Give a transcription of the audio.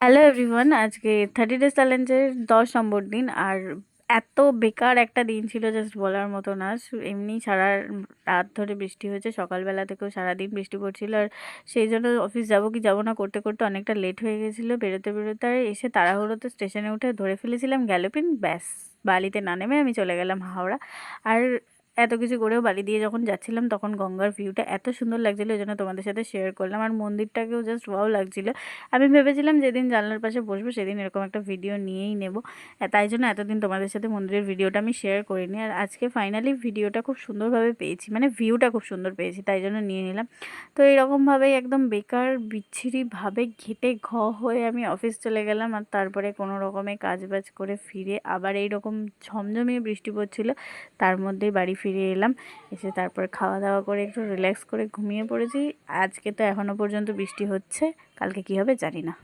Hello everyone, আজকে 30 days চ্যালেঞ্জের 10 নম্বর দিন। আর এত বেকার একটা দিন ছিল, জাস্ট বলার মতো না। এমনি সারা রাত ধরে বৃষ্টি হয়েছে, সকালবেলা থেকেও সারাদিন বৃষ্টি পড়ছিল। আর সেই জন্য অফিস যাব কি যাব না করতে করতে অনেকটা লেট হয়ে গেছিলো বেরোতে বেরোতে। আর এসে তাড়াহুড়োতে স্টেশনে উঠে ধরে ফেলেছিলাম গ্যালোপিন, ব্যাস বালিতে না নেমে আমি চলে গেলাম হাওড়া। আর এত কিছু করেও বালি দিয়ে যখন যাচ্ছিলাম তখন গঙ্গার ভিউটা এত সুন্দর লাগছিলো, এই জন্য তোমাদের সাথে শেয়ার করলাম। আর মন্দিরটাকেও জাস্ট ওয়াও লাগছিলো। আমি ভেবেছিলাম যেদিন জানলার পাশে বসবো সেদিন এরকম একটা ভিডিও নিয়েই নেব। তাই জন্য এতদিন তোমাদের সাথে মন্দিরের ভিডিওটা আমি শেয়ার করিনি। আর আজকে ফাইনালি ভিডিওটা খুব সুন্দরভাবে পেয়েছি, মানে ভিউটা খুব সুন্দর পেয়েছি, তাই জন্য নিয়ে নিলাম। তো এইরকমভাবেই একদম বেকার বিচ্ছিরিভাবে ঘেটে হয়ে আমি অফিস চলে গেলাম। আর তারপরে কোনো রকমে কাজ বাজ করে ফিরে আবার এইরকম ঝমঝমিয়ে বৃষ্টি পড়ছিল, তার মধ্যেই বাড়ি ফিরে এলাম। এসে তারপর খাওয়া দাওয়া করে একটু রিল্যাক্স করে ঘুমিয়ে পড়েছি। আজকে তো এখনও পর্যন্ত বৃষ্টি হচ্ছে, কালকে কী হবে জানি না।